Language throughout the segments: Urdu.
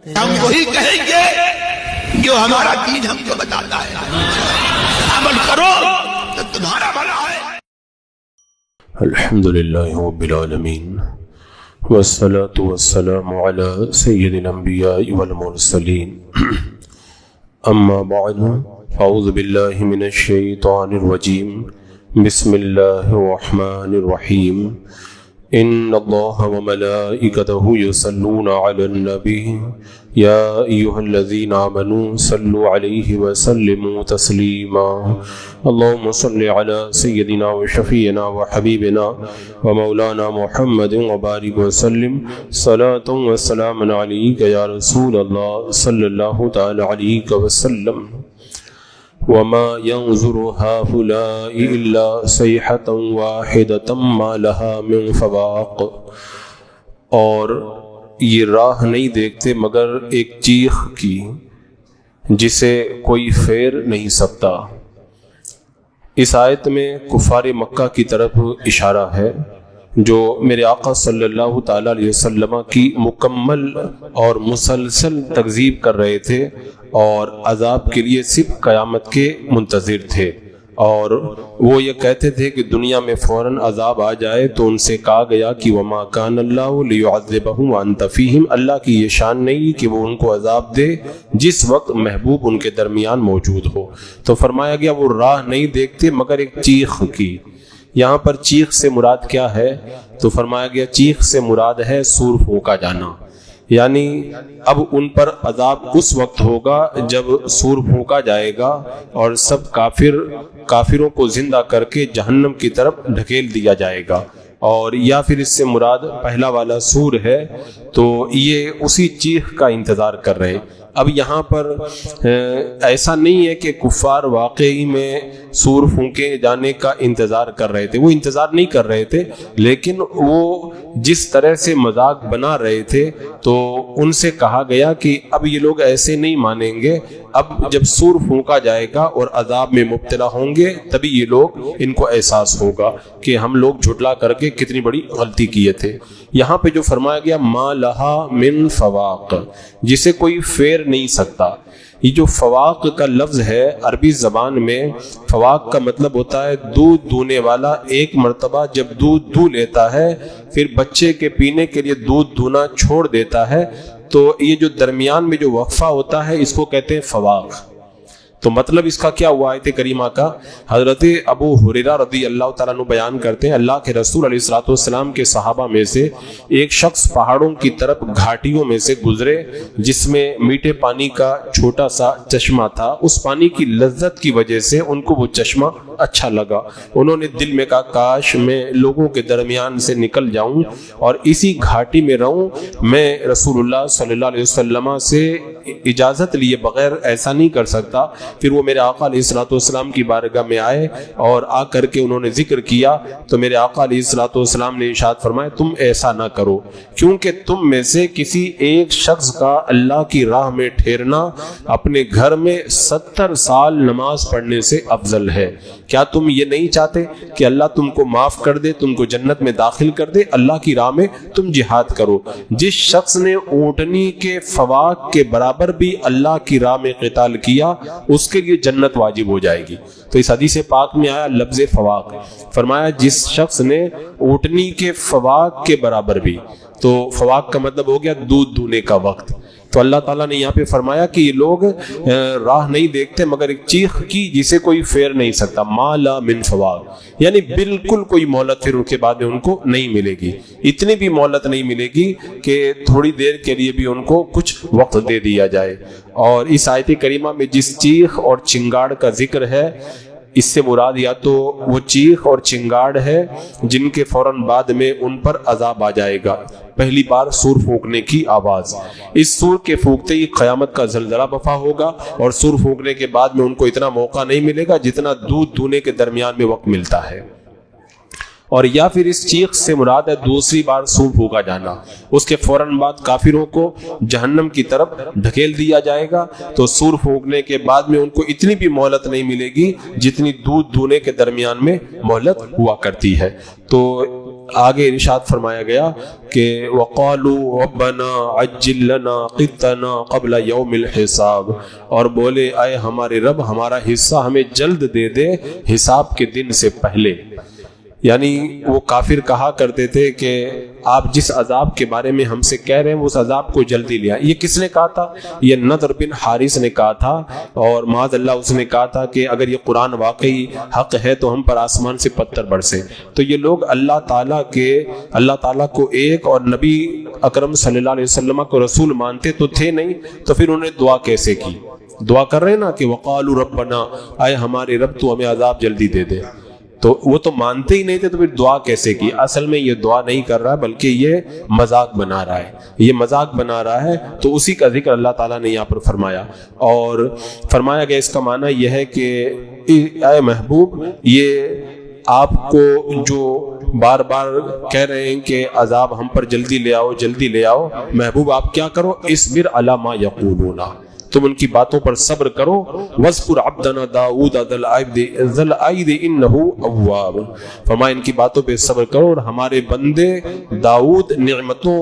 ہم وہی کہیں گے جو ہمارا دین ہم کو بتاتا ہے، عمل کرو تو تمہارا بھلا ہے۔ الحمدللہ رب العالمین والصلاة والسلام علی سید الانبیاء والمرسلین، اما بعد اعوذ باللہ من الشیطان الرجیم، بسم اللہ الرحمن الرحیم، ان اللہ وملائکتہ یصلون علی النبی یا ایہا الذین آمنوا صلوا علیہ وسلموا تسلیما، اللہم صل علی سیدنا وشفیعنا وحبیبنا ومولانا محمد وبارک وسلم صلاۃ وسلام علیک یا رسول اللہ صلی اللہ تعالی علیہ وسلم۔ وما ينظر هؤلاء إلا صيحة واحدة ما لها من فواق، اور یہ راہ نہیں دیکھتے مگر ایک چیخ کی جسے کوئی پھیر نہیں سکتا۔ اس آیت میں کفار مکہ کی طرف اشارہ ہے جو میرے آقا صلی اللہ تعالی علیہ وسلم کی مکمل اور مسلسل تکذیب کر رہے تھے اور عذاب کے لیے صرف قیامت کے منتظر تھے، اور وہ یہ کہتے تھے کہ دنیا میں فوراً عذاب آ جائے تو ان سے کہا گیا کہ وما کان اللہ لیعذبہم وانت فیہم، اللہ کی یہ شان نہیں کہ وہ ان کو عذاب دے جس وقت محبوب ان کے درمیان موجود ہو۔ تو فرمایا گیا وہ راہ نہیں دیکھتے مگر ایک چیخ کی۔ یہاں پر چیخ سے مراد کیا ہے؟ تو فرمایا گیا چیخ سے مراد ہے سور پھونکا جانا، یعنی اب ان پر عذاب اس وقت ہوگا جب سور پھونکا جائے گا اور سب کافروں کو زندہ کر کے جہنم کی طرف ڈھکیل دیا جائے گا، اور یا پھر اس سے مراد پہلا والا سور ہے، تو یہ اسی چیخ کا انتظار کر رہے۔ اب یہاں پر ایسا نہیں ہے کہ کفار واقعی میں سور پھونکے جانے کا انتظار کر رہے تھے، وہ انتظار نہیں کر رہے تھے، لیکن وہ جس طرح سے مذاق بنا رہے تھے تو ان سے کہا گیا کہ اب یہ لوگ ایسے نہیں مانیں گے، اب جب سور پھونکا جائے گا اور عذاب میں مبتلا ہوں گے تبھی یہ لوگ ان کو احساس ہوگا کہ ہم لوگ جھٹلا کر کے کتنی بڑی غلطی کیے تھے۔ یہاں پہ جو فرمایا گیا ما لہا من فواق، جسے کوئی پھیر نہیں سکتا، یہ جو فواق کا لفظ ہے عربی زبان میں، فواق کا مطلب ہوتا ہے دودھ دونے والا۔ ایک مرتبہ جب دودھ دو لیتا ہے پھر بچے کے پینے کے لیے دودھ دونا چھوڑ دیتا ہے، تو یہ جو درمیان میں جو وقفہ ہوتا ہے اس کو کہتے ہیں فواق۔ تو مطلب اس کا کیا ہوا آیت کریمہ کا؟ حضرت ابو ہریرہ رضی اللہ تعالیٰ عنہ بیان کرتے ہیں اللہ کے رسول علیہ الصلوۃ والسلام کے صحابہ میں سے ایک شخص پہاڑوں کی طرف گھاٹیوں میں سے گزرے جس میں میٹھے پانی کا چھوٹا سا چشمہ تھا، اس پانی کی لذت کی وجہ سے ان کو وہ چشمہ اچھا لگا۔ انہوں نے دل میں کہا کاش میں لوگوں کے درمیان سے نکل جاؤں اور اسی گھاٹی میں رہوں، میں رسول اللہ صلی اللہ علیہ وسلم سے اجازت لیے بغیر ایسا نہیں کر سکتا۔ پھر وہ میرے آقا علیہ الصلوۃ والسلام کی بارگاہ میں آئے اور آ کر کے انہوں نے ذکر کیا تو میرے آقا علیہ الصلوۃ والسلام نے ارشاد فرمایا تم ایسا نہ کرو، کیونکہ تم میں سے کسی ایک شخص کا اللہ کی راہ میں ٹھہرنا اپنے گھر میں 70 سال نماز پڑھنے سے افضل ہے۔ کیا تم یہ نہیں چاہتے کہ اللہ تم کو معاف کر دے، تم کو جنت میں داخل کر دے؟ اللہ کی راہ میں تم جہاد کرو۔ جس شخص نے اونٹنی کے فواق کے برابر بھی اللہ کی راہ میں قتال کیا اس کے لیے جنت واجب ہو جائے گی۔ تو اس حدیث پاک میں آیا لفظ فواق، فرمایا جس شخص نے اونٹنی کے فواق کے برابر بھی، تو فواق کا مطلب ہو گیا دودھ دونے کا وقت۔ تو اللہ تعالیٰ نے یہاں پہ فرمایا کہ یہ لوگ راہ نہیں دیکھتے مگر ایک چیخ کی جسے کوئی پھیر نہیں سکتا، ما لا من فواق، یعنی بالکل کوئی مہلت پھر ان کے بعد میں ان کو نہیں ملے گی، اتنی بھی مہلت نہیں ملے گی کہ تھوڑی دیر کے لیے بھی ان کو کچھ وقت دے دیا جائے۔ اور اس آیت کریمہ میں جس چیخ اور چنگاڑ کا ذکر ہے اس سے مراد یا تو وہ چیخ اور چنگاڑ ہے جن کے فوراً بعد میں ان پر عذاب آ جائے گا، پہلی بار سور پھونکنے کی آواز، اس سور کے پھونکتے ہی قیامت کا زلزلہ برپا ہوگا، اور سور پھونکنے کے بعد میں ان کو اتنا موقع نہیں ملے گا جتنا دودھ دونے کے درمیان میں وقت ملتا ہے۔ اور یا پھر اس چیخ سے مراد ہے دوسری بار سور پھونکا جانا، اس کے فوراً بعد کافروں کو جہنم کی طرف ڈھکیل دیا جائے گا، تو سور پھونکنے کے بعد میں ان کو اتنی بھی مہلت نہیں ملے گی جتنی دودھ دونے کے درمیان میں مہلت ہوا کرتی ہے۔ تو آگے ارشاد فرمایا گیا کہ وَقَالُوا رَبَّنَا عَجِّل لَّنَا قِطَّنَا قَبْلَ يَوْمِ الْحِسَابِ، اور بولے اے ہمارے رب ہمارا حصہ ہمیں جلد دے دے حساب کے دن سے پہلے۔ یعنی وہ کافر کہا کرتے تھے کہ آپ جس عذاب کے بارے میں ہم سے کہہ رہے ہیں اس عذاب کو جلدی لیا۔ یہ کس نے کہا تھا؟ یہ نضر بن حارث نے کہا تھا، اور معاذ اللہ اس نے کہا تھا کہ اگر یہ قرآن واقعی حق ہے تو ہم پر آسمان سے پتھر برسے۔ تو یہ لوگ اللہ تعالیٰ کو ایک اور نبی اکرم صلی اللہ علیہ وسلم کو رسول مانتے تو تھے نہیں، تو پھر انہوں نے دعا کیسے کی؟ دعا کر رہے نا کہ وقالوا ربنا، اے ہمارے رب تو ہمیں عذاب جلدی دے دے، تو وہ تو مانتے ہی نہیں تھے، تو پھر دعا کیسے کی؟ اصل میں یہ دعا نہیں کر رہا ہے بلکہ یہ مذاق بنا رہا ہے، یہ مذاق بنا رہا ہے۔ تو اسی کا ذکر اللہ تعالیٰ نے یہاں پر فرمایا، اور فرمایا گیا اس کا معنی یہ ہے کہ اے محبوب، یہ آپ کو جو بار بار کہہ رہے ہیں کہ عذاب ہم پر جلدی لے آؤ جلدی لے آؤ، محبوب آپ کیا کرو؟ اصبر علی ما یقولون، تم ان کی باتوں پر صبر کرو۔ وَاذْكُرْ عَبْدَنَا دَاؤُودَ ذَا الْأَيْدِ إِنَّهُ أَوَّابٌ، فرمایا ان کی باتوں پہ صبر کرو اور ہمارے بندے داؤد نعمتوں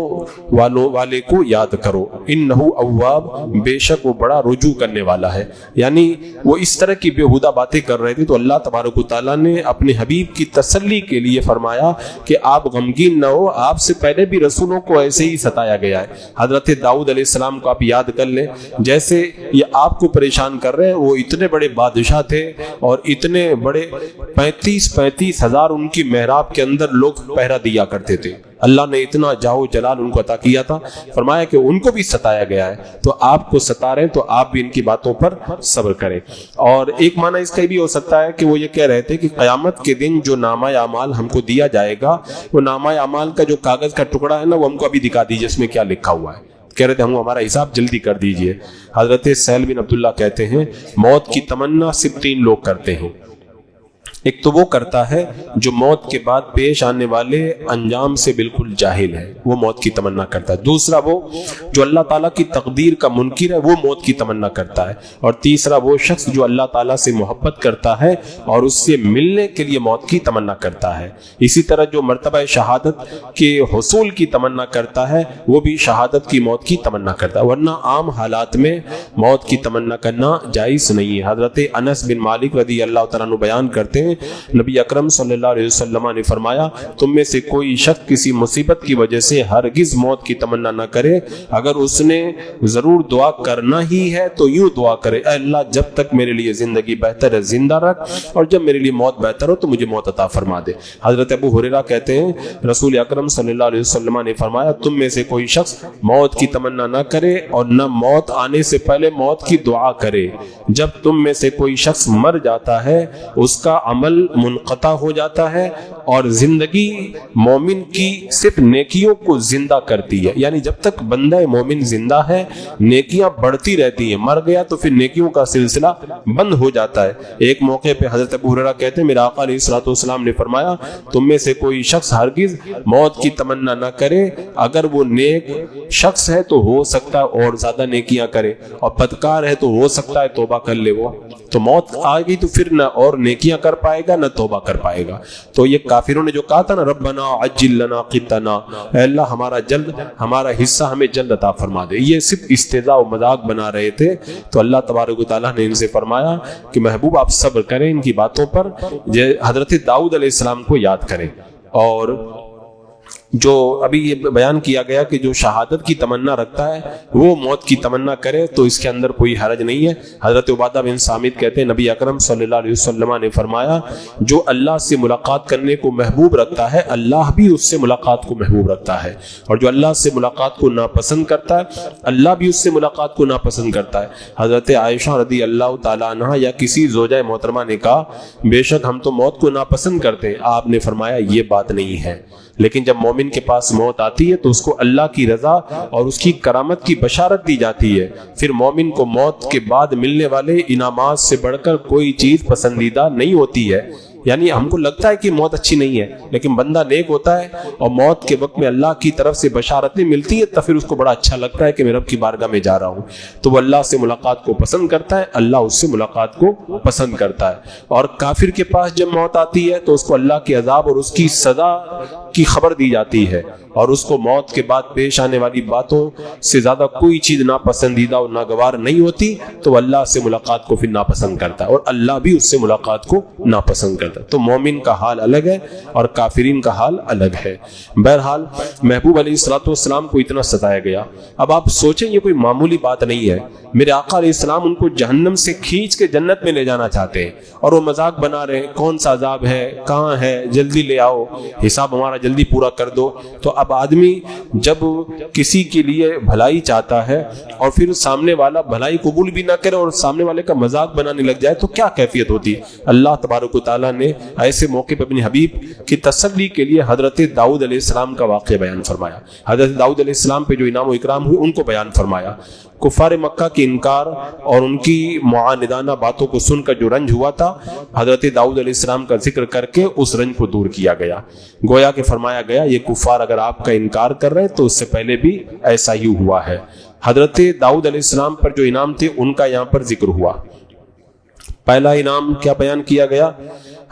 والے کو یاد کرو، إِنَّهُ أَوَّابٌ، بے شک وہ بڑا رجوع کرنے والا ہے۔ یعنی وہ اس طرح کی بیہودہ باتیں کر رہے تھے، تو اللہ تبارک و تعالیٰ نے اپنے حبیب کی تسلی کے لیے فرمایا کہ آپ غمگین نہ ہو، آپ سے پہلے بھی رسولوں کو ایسے ہی ستایا گیا ہے۔ حضرت داؤد علیہ السلام کو آپ یاد کر لیں، جیسے یہ آپ کو پریشان کر رہے ہیں، وہ اتنے بڑے بادشاہ تھے اور اتنے بڑے 35 ہزار ان کی محراب کے اندر لوگ پہرا دیا کرتے تھے۔ اللہ نے اتنا جاہو جلال ان کو عطا کیا تھا، فرمایا کہ ان کو بھی ستایا گیا ہے، تو آپ کو ستا رہے ہیں تو آپ بھی ان کی باتوں پر صبر کریں۔ اور ایک معنی اس کا بھی ہو سکتا ہے کہ وہ یہ کہہ رہے تھے کہ قیامت کے دن جو نامہ اعمال ہم کو دیا جائے گا، وہ نامہ اعمال کا جو کاغذ کا ٹکڑا ہے نا، وہ ہم کو ابھی دکھا دیجیے اس میں کیا لکھا ہوا ہے۔ کہہ رہے تھے ہم ہمارا حساب جلدی کر دیجئے۔ حضرت سہل بن عبداللہ کہتے ہیں موت کی تمنا صرف 3 لوگ کرتے ہیں۔ ایک تو وہ کرتا ہے جو موت کے بعد پیش آنے والے انجام سے بالکل جاہل ہے، وہ موت کی تمنا کرتا ہے۔ دوسرا وہ جو اللہ تعالیٰ کی تقدیر کا منکر ہے، وہ موت کی تمنا کرتا ہے۔ اور تیسرا وہ شخص جو اللہ تعالیٰ سے محبت کرتا ہے اور اس سے ملنے کے لیے موت کی تمنا کرتا ہے۔ اسی طرح جو مرتبہ شہادت کے حصول کی تمنا کرتا ہے، وہ بھی شہادت کی موت کی تمنا کرتا ہے، ورنہ عام حالات میں موت کی تمنا کرنا جائز نہیں ہے۔ حضرت انس بن مالک رضی اللہ تعالیٰ عنہ بیان کرتے ہیں نبی اکرم صلی اللہ علیہ وسلم نے فرمایا تم میں سے کوئی شخص کسی مصیبت کی وجہ سے ہرگز موت کی تمنا نہ کرے، اگر اس نے ضرور دعا کرنا ہی ہے تو یوں دعا کرے، اے اللہ جب تک میرے لیے زندگی بہتر ہے زندہ رکھ، اور جب میرے لیے موت بہتر ہو تو مجھے موت عطا فرما دے۔ حضرت ابو ہریرہ کہتے ہیں رسول اکرم صلی اللہ علیہ وسلم نے فرمایا تم میں سے کوئی شخص موت کی تمنا نہ کرے اور نہ موت آنے سے پہلے موت کی دعا کرے۔ جب تم میں سے کوئی شخص مر جاتا ہے اس کا عمل منقطع ہو جاتا ہے، اور زندگی مومن کی صرف نیکیوں کو زندہ کرتی ہے، یعنی جب تک بندہ مومن زندہ ہے نیکیاں بڑھتی رہتی ہیں، مر گیا تو پھر نیکیوں کا سلسلہ بند ہو جاتا ہے۔ ایک موقع پہ حضرت ابو ہریرہ کہتے ہیں میرا آقا علیہ الصلوۃ والسلام نے فرمایا تم میں سے کوئی شخص ہرگز موت کی تمنا نہ کرے، اگر وہ نیک شخص ہے تو ہو سکتا ہے اور زیادہ نیکیاں کرے، اور بدکار ہے تو ہو سکتا ہے توبہ کر لے وہ، تو موت آ گئی تو پھر نہ اور نیکیاں کر پائے گا نہ توبہ کر پائے گا۔ تو یہ کافروں نے جو کہا تھا نا ربنا عجل لنا قطنا، اے اللہ ہمارا حصہ ہمیں جلد عطا فرما دے، یہ صرف استہزاء و مذاق بنا رہے تھے۔ تو اللہ تبارک و تعالیٰ نے ان سے فرمایا کہ محبوب آپ صبر کریں ان کی باتوں پر، حضرت داؤد علیہ السلام کو یاد کریں۔ اور جو ابھی یہ بیان کیا گیا کہ جو شہادت کی تمنا رکھتا ہے وہ موت کی تمنا کرے تو اس کے اندر کوئی حرج نہیں ہے۔ حضرت عبادہ بن صامت کہتے ہیں نبی اکرم صلی اللہ علیہ وسلم نے فرمایا جو اللہ سے ملاقات کرنے کو محبوب رکھتا ہے اللہ بھی اس سے ملاقات کو محبوب رکھتا ہے، اور جو اللہ سے ملاقات کو ناپسند کرتا ہے اللہ بھی اس سے ملاقات کو ناپسند کرتا ہے۔ حضرت عائشہ رضی اللہ تعالیٰ عنہ یا کسی زوجہ محترمہ نے کہا بے شک ہم تو موت کو ناپسند کرتے ہیں، آپ نے فرمایا یہ بات نہیں ہے، لیکن جب مومن کے پاس موت آتی ہے تو اس کو اللہ کی رضا اور اس کی کرامت کی بشارت دی جاتی ہے، پھر مومن کو موت کے بعد ملنے والے انعامات سے بڑھ کر کوئی چیز پسندیدہ نہیں ہوتی ہے۔ یعنی ہم کو لگتا ہے کہ موت اچھی نہیں ہے، لیکن بندہ نیک ہوتا ہے اور موت کے وقت میں اللہ کی طرف سے بشارتیں ملتی ہے تو پھر اس کو بڑا اچھا لگتا ہے کہ میں رب کی بارگاہ میں جا رہا ہوں، تو وہ اللہ سے ملاقات کو پسند کرتا ہے، اللہ اس سے ملاقات کو پسند کرتا ہے۔ اور کافر کے پاس جب موت آتی ہے تو اس کو اللہ کے عذاب اور اس کی سزا کی خبر دی جاتی ہے، اور اس کو موت کے بعد پیش آنے والی باتوں سے زیادہ کوئی چیز ناپسندیدہ اور ناگوار نہیں ہوتی، تو اللہ سے ملاقات کو پھر ناپسند کرتا ہے اور اللہ بھی اس سے ملاقات کو ناپسند کرتا ہے۔ تو مومن کا حال الگ ہے اور کافرین کا حال الگ ہے۔ بہرحال محبوب علیہ الصلوۃ والسلام کو اتنا ستایا گیا۔ اب آپ سوچیں یہ کوئی معمولی بات نہیں ہے، میرے آقا علیہ السلام ان کو جہنم سے کھینچ کے جنت میں لے جانا چاہتے ہیں اور وہ مذاق بنا رہے ہیں، کون سا عذاب ہے، کہاں ہے، جلدی لے آؤ، حساب ہمارا جلدی پورا کر دو۔ تو اب آدمی جب کسی کے لیے بھلائی چاہتا ہے اور پھر سامنے والا بھلائی قبول بھی نہ کرے اور سامنے والے کا مذاق بنانے لگ جائے تو کیا کیفیت ہوتی ہے۔ اللہ تبارک و تعالیٰ نے ایسے موقع پہ اپنے حبیب کی تسلی کے لیے حضرت داؤد علیہ السلام کا واقعہ بیان فرمایا۔ حضرت داؤد علیہ السلام پہ جو انعام و اکرام ہوئے ان کو بیان فرمایا۔ کفار مکہ کی انکار اور ان کی معاندانہ باتوں کو سن کر جو رنج ہوا تھا، حضرت داؤد علیہ السلام کا ذکر کر کے اس رنج کو دور کیا گیا۔ گویا کہ فرمایا گیا یہ کفار اگر آپ کا انکار کر رہے تو اس سے پہلے بھی ایسا ہی ہوا ہے۔ حضرت داؤد علیہ السلام پر جو انعام تھے ان کا یہاں پر ذکر ہوا۔ پہلا انعام کیا بیان کیا گیا؟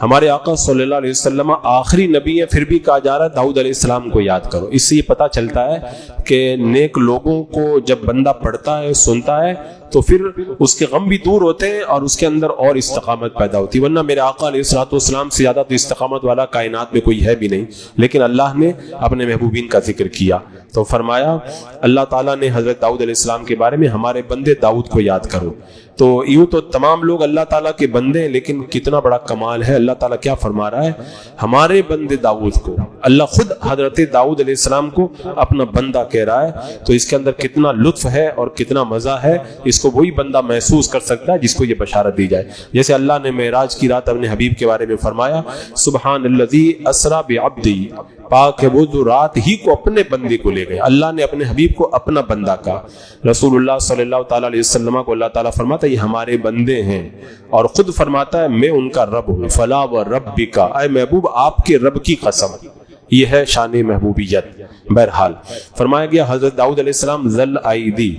ہمارے آقا صلی اللہ علیہ وسلم آخری نبی ہے، پھر بھی کہا جا رہا ہے داؤد علیہ السلام کو یاد کرو۔ اس سے یہ پتہ چلتا ہے کہ نیک لوگوں کو جب بندہ پڑھتا ہے، سنتا ہے، تو پھر اس کے غم بھی دور ہوتے ہیں اور اس کے اندر اور استقامت پیدا ہوتی ہے۔ ورنہ میرے آقا علیہ الصلوۃ والسلام سے زیادہ تو استقامت والا کائنات میں کوئی ہے بھی نہیں، لیکن اللہ نے اپنے محبوبین کا ذکر کیا تو فرمایا اللہ تعالیٰ نے حضرت داؤد علیہ السلام کے بارے میں ہمارے بندے داؤد کو یاد کرو۔ تو یوں تو تمام لوگ اللہ تعالیٰ کے بندے ہیں، لیکن کتنا بڑا کمال ہے، اللہ تعالیٰ کیا فرما رہا ہے؟ ہمارے بندے داؤد کو، اللہ خود حضرت داؤد علیہ السلام کو اپنا بندہ کہہ رہا ہے، تو اس کے اندر کتنا لطف ہے اور کتنا مزہ ہے، اس کو وہی بندہ محسوس کر سکتا ہے جس کو یہ بشارت دی جائے۔ جیسے اللہ نے معراج کی رات اپنے حبیب کے بارے میں فرمایا سبحان الذی اسریٰ بعبدہ، پاک ہے وہ جو رات ہی کو اپنے بندے کو لے گئے۔ اللہ نے اپنے حبیب کو اپنا بندہ کہا۔ رسول اللہ صلی اللہ تعالیٰ علیہ وسلم کو اللہ تعالیٰ فرماتا ہے یہ ہمارے بندے ہیں، اور خود فرماتا ہے میں ان کا رب ہوں، فلا وربک، اے محبوب آپ کے رب کی قسم۔ یہ ہے شان محبوبیت۔ بہرحال فرمایا گیا حضرت داؤد علیہ السلام ذل ایدی،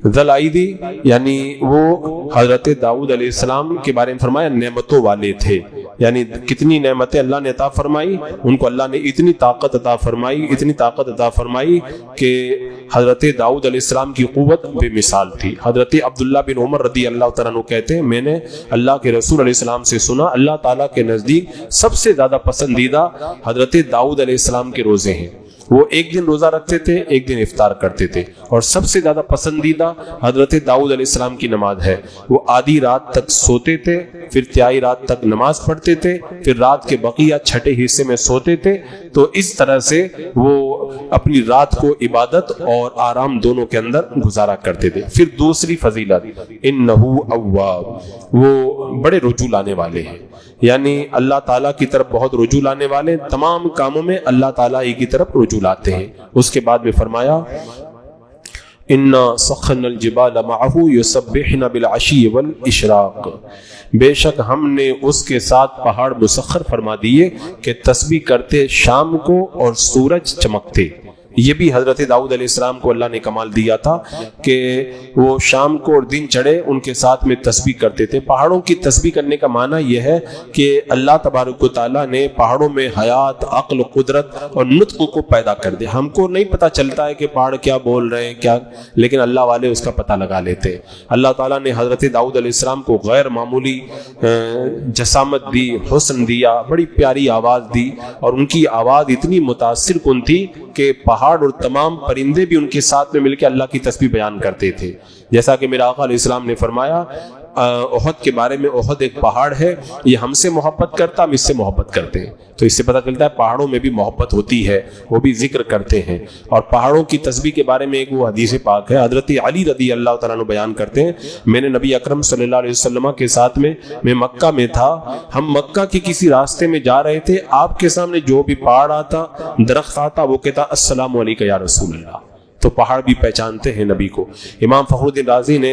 ذل ایدی یعنی وہ حضرت داؤد علیہ السلام کے بارے میں فرمایا نعمتوں والے تھے، یعنی کتنی نعمتیں اللہ نے عطا فرمائی ان کو، اللہ نے اتنی طاقت عطا فرمائی، اتنی طاقت عطا فرمائی کہ حضرت داؤد علیہ السلام کی قوت بے مثال تھی۔ حضرت عبداللہ بن عمر رضی اللہ تعالیٰ عنہ کہتے ہیں میں نے اللہ کے رسول علیہ السلام سے سنا اللہ تعالیٰ کے نزدیک سب سے زیادہ پسندیدہ حضرت داؤد علیہ السلام کے روزے ہیں۔ وہ ایک دن روزہ رکھتے تھے، ایک دن افطار کرتے تھے، اور سب سے زیادہ پسندیدہ حضرت داؤد علیہ السلام کی نماز ہے۔ وہ آدھی رات تک سوتے تھے، پھر تہائی رات تک نماز پڑھتے تھے، پھر رات کے بقیہ چھٹے حصے میں سوتے تھے۔ تو اس طرح سے وہ اپنی رات کو عبادت اور آرام دونوں کے اندر گزارا کرتے تھے۔ پھر دوسری فضیلت انہ اواب، وہ بڑے رجوع لانے والے ہیں، یعنی اللہ تعالیٰ کی طرف بہت رجوع لانے والے، تمام کاموں میں اللہ تعالیٰ ہی کی طرف رجوع لاتے ہیں۔ اس کے بعد میں فرمایا اِنَّا سَخَّرْنَا الْجِبَالَ مَعَهُ يُسَبِّحْنَ بِالْعَشِيِّ وَالْإِشْرَاقِ، بے شک ہم نے اس کے ساتھ پہاڑ مسخر فرما دیے کہ تسبیح کرتے شام کو اور سورج چمکتے۔ یہ بھی حضرت داؤد علیہ السلام کو اللہ نے کمال دیا تھا کہ وہ شام کو اور دن چڑھے ان کے ساتھ میں تسبیح کرتے تھے۔ پہاڑوں کی تسبیح کرنے کا معنی یہ ہے کہ اللہ تبارک و تعالیٰ نے پہاڑوں میں حیات، عقل، قدرت اور نطق کو پیدا کر دیا۔ ہم کو نہیں پتہ چلتا ہے کہ پہاڑ کیا بول رہے ہیں کیا، لیکن اللہ والے اس کا پتہ لگا لیتے۔ اللہ تعالیٰ نے حضرت داؤد علیہ السلام کو غیر معمولی جسامت دی، حسن دیا، بڑی پیاری آواز دی، اور ان کی آواز اتنی متاثر کن تھی کہ پہاڑ اور تمام پرندے بھی ان کے ساتھ میں مل کے اللہ کی تسبیح بیان کرتے تھے۔ جیسا کہ میرا آقا علیہ السلام نے فرمایا احد کے بارے میں، احد ایک پہاڑ ہے، یہ ہم سے محبت کرتا، ہم اس سے محبت کرتے ہیں۔ تو اس سے پتہ چلتا ہے پہاڑوں میں بھی محبت ہوتی ہے، وہ بھی ذکر کرتے ہیں۔ اور پہاڑوں کی تسبیح کے بارے میں ایک وہ حدیث پاک ہے، حضرت علی رضی اللہ تعالیٰ عنہ بیان کرتے ہیں میں نے نبی اکرم صلی اللہ علیہ وسلم کے ساتھ میں مکہ میں تھا، ہم مکہ کے کسی راستے میں جا رہے تھے، آپ کے سامنے جو بھی پہاڑ آتا، درخت آتا، وہ کہتا السلام علیکم یا رسول اللہ۔ تو پہاڑ بھی پہچانتے ہیں نبی کو۔ امام فخر الدین رازی نے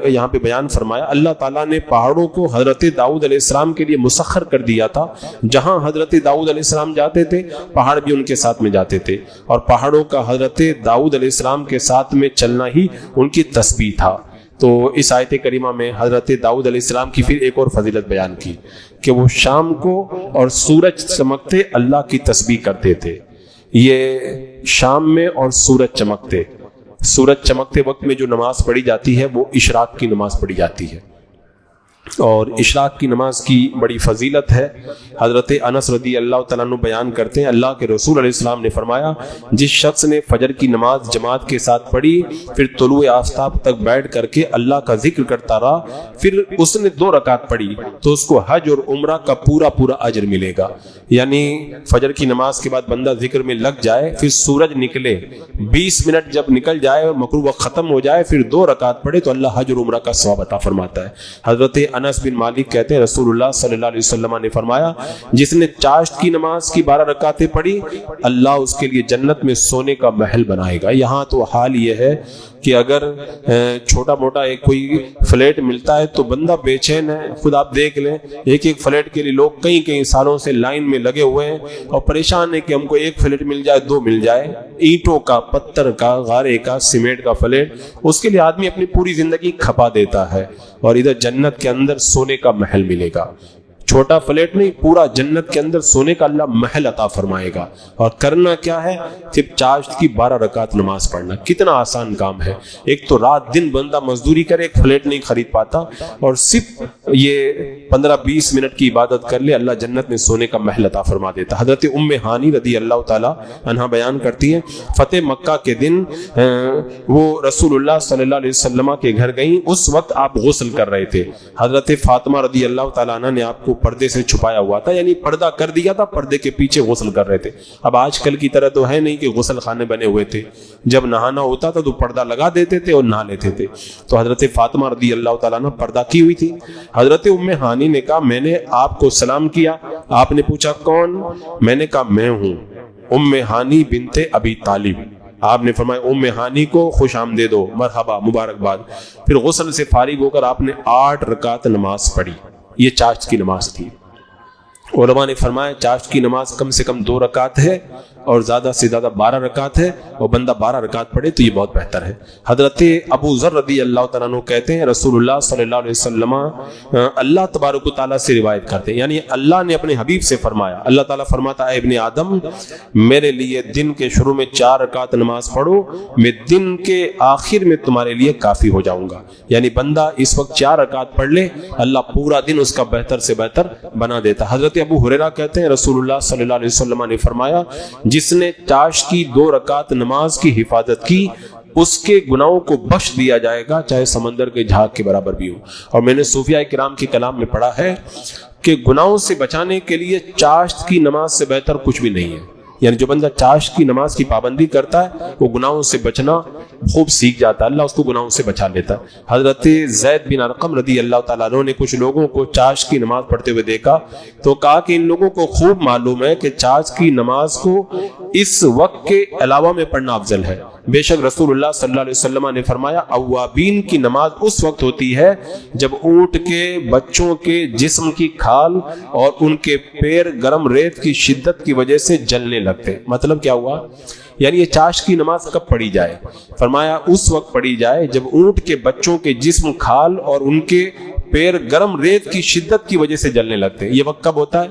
یہاں پہ بیان فرمایا اللہ تعالیٰ نے پہاڑوں کو حضرت داؤد علیہ السلام کے لیے مسخر کر دیا تھا، جہاں حضرت داؤد علیہ السلام جاتے تھے پہاڑ بھی ان کے ساتھ میں جاتے تھے، اور پہاڑوں کا حضرت داؤد علیہ السلام کے ساتھ میں چلنا ہی ان کی تسبیح تھا۔ تو اس آیت کریمہ میں حضرت داؤد علیہ السلام کی پھر ایک اور فضیلت بیان کی کہ وہ شام کو اور سورج چمکتے اللہ کی تسبیح کرتے تھے۔ یہ شام میں اور سورج چمکتے وقت میں جو نماز پڑھی جاتی ہے وہ اشراق کی نماز پڑھی جاتی ہے، اور اشراق کی نماز کی بڑی فضیلت ہے۔ حضرت انس رضی اللہ تعالیٰ عنہ بیان کرتے ہیں اللہ کے رسول علیہ السلام نے فرمایا جس شخص نے فجر کی نماز جماعت کے ساتھ پڑھی پھر طلوع آفتاب تک بیٹھ کر کے اللہ کا ذکر کرتا رہا پھر اس نے 2 رکعت پڑھی تو اس کو حج اور عمرہ کا پورا اجر ملے گا۔ یعنی فجر کی نماز کے بعد بندہ ذکر میں لگ جائے، پھر سورج نکلے 20 منٹ جب نکل جائے اور مکروہ وقت ختم ہو جائے پھر 2 رکعت پڑھے تو اللہ حج اور عمرہ کا ثواب عطا فرماتا ہے۔ حضرت انس بن مالک کہتے ہیں رسول اللہ صلی اللہ علیہ وسلم نے فرمایا جس نے چاشت کی نماز کی 12 رکعتیں پڑھی اللہ اس کے لیے جنت میں سونے کا محل بنائے گا۔ یہاں تو حال یہ ہے کہ اگر چھوٹا موٹا ایک کوئی فلیٹ ملتا ہے تو بندہ بے چین ہے۔ خود آپ دیکھ لیں ایک فلیٹ کے لیے لوگ کئی سالوں سے لائن میں لگے ہوئے ہیں اور پریشان ہے کہ ہم کو ایک فلیٹ مل جائے 2 مل جائے، اینٹوں کا، پتھر کا، غارے کا، سیمنٹ کا فلیٹ، اس کے لیے آدمی اپنی پوری زندگی کھپا دیتا ہے، اور ادھر جنت کے اندر سونے کا محل ملے گا۔ چھوٹا فلیٹ نہیں، پورا جنت کے اندر سونے کا اللہ محل عطا فرمائے گا۔ اور کرنا کیا ہے؟ صرف چاشت کی 12 رکعت نماز پڑھنا۔ کتنا آسان کام ہے۔ ایک تو رات دن بندہ مزدوری کرے، ایک فلیٹ نہیں خرید پاتا، اور صرف یہ 15-20 منٹ کی عبادت کر لے اللہ جنت میں سونے کا محل عطا فرما دیتا۔ حضرت ام ہانی رضی اللہ تعالی عنہا بیان کرتی ہے فتح مکہ کے دن وہ رسول اللہ صلی اللہ علیہ وسلم کے گھر گئیں، اس وقت آپ غسل کر رہے تھے۔ حضرت فاطمہ رضی اللہ تعالی عنہ نے آپ کو پردے سے چھپایا ہوا تھا، یعنی پردہ کر دیا تھا، پردے کے پیچھے غسل کر رہے تھے۔ اب آج کل کی طرح تو ہے نہیں کہ غسل خانے بنے ہوئے تھے، جب نہانا ہوتا تھا تو پردہ لگا دیتے تھے اور نہا لیتے تھے۔ تو حضرت فاطمہ رضی اللہ تعالیٰ عنہ پردہ کی ہوئی تھی۔ حضرت ام ہانی نے کہا میں نے آپ کو سلام کیا، آپ نے پوچھا کون؟ میں نے کہا میں ہوں ام ہانی بنت ابی طالب۔ آپ نے فرمایا ام ہانی کو خوش آمدید ہو، مرحبا، مبارکباد۔ پھر غسل سے فارغ ہو کر آپ نے 8 رکعت نماز پڑھی۔ یہ چاشت کی نماز تھی۔ علماء نے فرمایا چاشت کی نماز کم سے کم 2 رکعت ہے اور زیادہ سے زیادہ 12 رکعت ہے، اور بندہ 12 رکعت پڑھے تو یہ بہت بہتر ہے۔ حضرت ابو ذر رضی اللہ تعالیٰ عنہ کہتے ہیں رسول اللہ صلی اللہ علیہ وسلم اللہ تبارک و تعالیٰ سے روایت کرتے ہیں، یعنی اللہ نے اپنے حبیب سے فرمایا، اللہ تعالیٰ فرماتا ہے ابن آدم میرے لیے دن کے شروع میں 4 رکعت نماز پڑھو، میں دن کے آخر میں تمہارے لیے کافی ہو جاؤں گا۔ یعنی بندہ اس وقت 4 رکعت پڑھ لے اللہ پورا دن اس کا بہتر سے بہتر بنا دیتا۔ حضرت ابو ہریرہ کہتے ہیں رسول اللہ صلی اللہ علیہ وسلم نے فرمایا جس نے چاشت کی 2 رکعت نماز کی حفاظت کی اس کے گناہوں کو بخش دیا جائے گا چاہے سمندر کے جھاگ کے برابر بھی ہو۔ اور میں نے صوفیاء کرام کے کلام میں پڑھا ہے کہ گناہوں سے بچانے کے لیے چاشت کی نماز سے بہتر کچھ بھی نہیں ہے۔ یعنی جو بندہ چاشت کی نماز کی پابندی کرتا ہے وہ گناہوں سے بچنا خوب سیکھ جاتا ہے، اللہ اس کو گناہوں سے بچا لیتا ہے۔ حضرت زید بن ارقم رضی اللہ تعالیٰ عنہ نے کچھ لوگوں کو چاشت کی نماز پڑھتے ہوئے دیکھا تو کہا کہ ان لوگوں کو خوب معلوم ہے کہ چاشت کی نماز کو اس وقت کے علاوہ میں پڑھنا افضل ہے۔ بے شک رسول اللہ صلی اللہ علیہ وسلم نے فرمایا اوابین کی نماز اس وقت ہوتی ہے جب اونٹ کے بچوں کے جسم کی کھال اور ان کے پیر گرم ریت کی شدت کی وجہ سے جلنے لگتے۔ مطلب کیا ہوا؟ یعنی یہ چاشت کی نماز کب پڑھی جائے؟ فرمایا اس وقت پڑھی جائے جب اونٹ کے بچوں کے جسم کھال اور ان کے پیر گرم ریت کی شدت کی وجہ سے جلنے لگتے ہیں۔ یہ وقت کب ہوتا ہے؟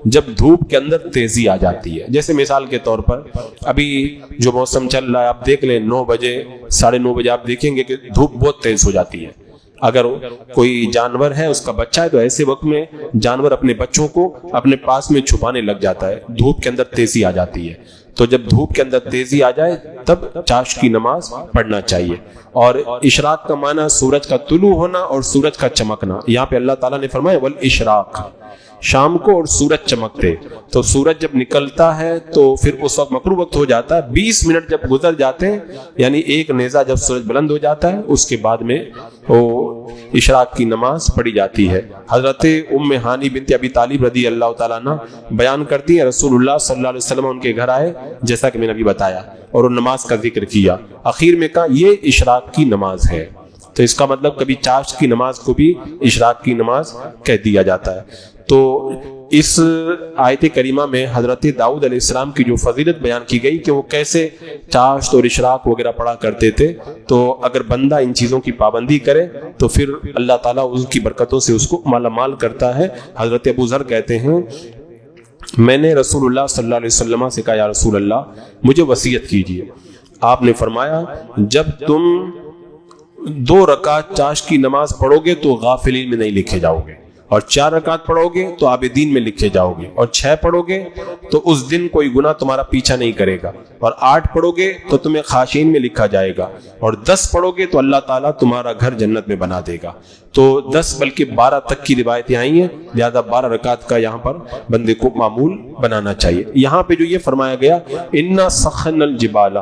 جب دھوپ کے اندر تیزی آ جاتی ہے۔ جیسے مثال کے طور پر ابھی جو موسم چل رہا ہے آپ دیکھ لیں 9 بجے 9:30 بجے آپ دیکھیں گے کہ دھوپ بہت تیز ہو جاتی ہے۔ اگر کوئی جانور ہے اس کا بچہ ہے تو ایسے وقت میں جانور اپنے بچوں کو اپنے پاس میں چھپانے لگ جاتا ہے، دھوپ کے اندر تیزی آ جاتی ہے۔ تو جب دھوپ کے اندر تیزی آ جائے تب چاشت کی نماز پڑھنا چاہیے۔ اور اشراق کا معنی سورج کا طلوع ہونا اور سورج کا چمکنا۔ یہاں پہ اللہ تعالیٰ نے فرمایا والاشراق، شام کو اور سورج چمکتے، تو سورج جب نکلتا ہے تو پھر اس وقت مکروہ وقت ہو جاتا ہے، 20 منٹ جب گزر جاتے ہیں یعنی ایک نیزہ جب سورج بلند ہو جاتا ہے اس کے بعد میں وہ اشراق کی نماز پڑھی جاتی ہے۔ حضرت ام ہانی بنت ابی طالب رضی اللہ تعالیٰ عنہ بیان کرتی ہیں رسول اللہ صلی اللہ علیہ وسلم ان کے گھر آئے جیسا کہ میں نے ابھی بتایا، اور ان نماز کا ذکر کیا، آخر میں کہا یہ اشراق کی نماز ہے۔ تو اس کا مطلب کبھی چاشت کی نماز کو بھی اشراق کی نماز کہہ دیا جاتا ہے۔ تو اس آیت کریمہ میں حضرت داؤد علیہ السلام کی جو فضیلت بیان کی گئی کہ وہ کیسے چاشت اور اشراق وغیرہ پڑھا کرتے تھے، تو اگر بندہ ان چیزوں کی پابندی کرے تو پھر اللہ تعالیٰ اس کی برکتوں سے اس کو مالا مال کرتا ہے۔ حضرت ابو ذر کہتے ہیں میں نے رسول اللہ صلی اللہ علیہ وسلم سے کہا یا رسول اللہ مجھے وصیت کیجیے۔ آپ نے فرمایا جب تم 2 رکعت چاشت کی نماز پڑھو گے تو غافلین میں نہیں لکھے جاؤ گے، اور 4 رکعت پڑھو گے تو عابدین میں لکھے جاؤ گے، اور 6 پڑھو گے تو اس دن کوئی گناہ تمہارا پیچھا نہیں کرے گا، اور 8 پڑھو گے تو تمہیں خاشعین میں لکھا جائے گا، اور 10 پڑھو گے تو اللہ تعالیٰ تمہارا گھر جنت میں بنا دے گا۔ تو 10 بلکہ 12 تک کی روایتیں آئی ہیں، لہذا 12 رکعت کا یہاں پر بندے کو معمول بنانا چاہیے۔ یہاں پہ جو یہ فرمایا گیا اِنَّا سَخَّرْنَا الْجِبَالَ،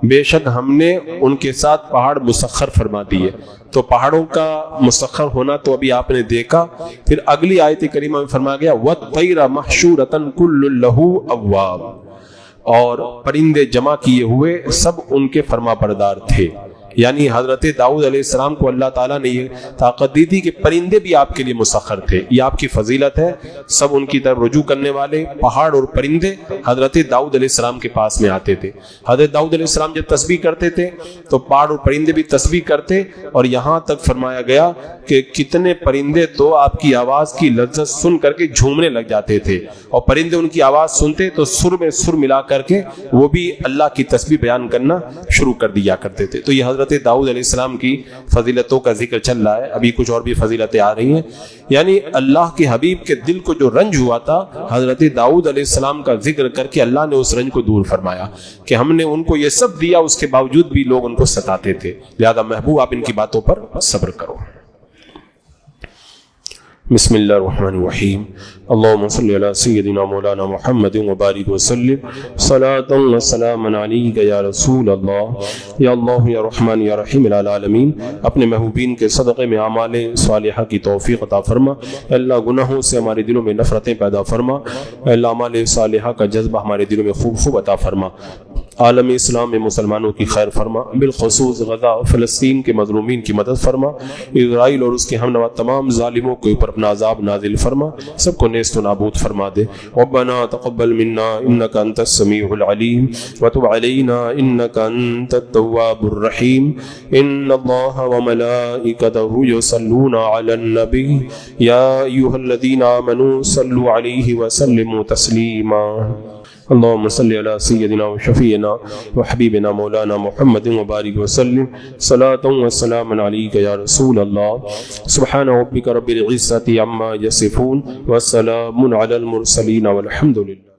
بے شک ہم نے ان کے ساتھ پہاڑ مسخر فرما دیے۔ تو پہاڑوں کا مسخر ہونا تو ابھی آپ نے دیکھا۔ پھر اگلی آیت کریمہ میں فرمایا گیا وَالطَّيْرَ مَحْشُورَةً كُلٌّ لَهُ أَوَّابٌ، اور پرندے جمع کیے ہوئے سب ان کے فرما بردار تھے۔ یعنی حضرت داؤد علیہ السلام کو اللہ تعالیٰ نے یہ طاقت دی تھی کہ پرندے بھی آپ کے لیے مسخر تھے، یہ آپ کی فضیلت ہے۔ سب ان کی طرف رجوع کرنے والے پہاڑ اور پرندے حضرت داؤد علیہ السلام کے پاس میں آتے تھے۔ حضرت داؤد علیہ السلام جب تسبیح کرتے تھے تو پہاڑ اور پرندے بھی تسبیح کرتے، اور یہاں تک فرمایا گیا کہ کتنے پرندے تو آپ کی آواز کی لذت سن کر کے جھومنے لگ جاتے تھے، اور پرندے ان کی آواز سنتے تو سر میں سر ملا کر کے وہ بھی اللہ کی تسبیح بیان کرنا شروع کر دیا کرتے تھے۔ تو یہ حضرت داؤد علیہ السلام کی فضیلتوں کا ذکر چل رہا ہے، ابھی کچھ اور بھی فضیلتیں آ رہی ہیں۔ یعنی اللہ کے حبیب کے دل کو جو رنج ہوا تھا حضرت داؤد علیہ السلام کا ذکر کر کے اللہ نے اس رنج کو دور فرمایا کہ ہم نے ان کو یہ سب دیا، اس کے باوجود بھی لوگ ان کو ستاتے تھے، لہذا محبوب آپ ان کی باتوں پر صبر کرو۔ بسم اللہ الرحمن الرحیم، اللہم صلی علی سیدنا مولانا محمد وبارک وسلم، صلاۃ و سلام علیک یا رسول اللہ، یا اللہ یا رحمان یا رحیم العالمین۔ اپنے محبوبین کے صدقے میں اعمال صالحہ کی توفیق عطا فرما، اللہ گناہوں سے ہمارے دلوں میں نفرتیں پیدا فرما، اللہ اعمال صالحہ کا جذبہ ہمارے دلوں میں خوب خوب عطا فرما، عالم اسلام میں مسلمانوں کی خیر فرما، بالخصوص غزہ فلسطین کے مظلومین کی مدد فرما، اسرائیل اور اس کے ہم نوا تمام ظالموں کے اوپر اپنا عذاب نازل فرما، سب کو نیست و نابود فرما دے۔ ربنا تقبل منا انك انت السميع العليم وتب علينا انك انت التواب الرحيم، ان الله وملائكته يصلون على النبي يا ايها الذين امنوا صلوا عليه وسلموا تسليما، اللهم صل على سيدنا وشفيعنا وحبيبنا مولانا محمد وبارك وسلم، صلاة وسلام عليك يا رسول الله، سبحان ربك رب العزة عما يصفون، وسلام على المرسلين والحمد لله۔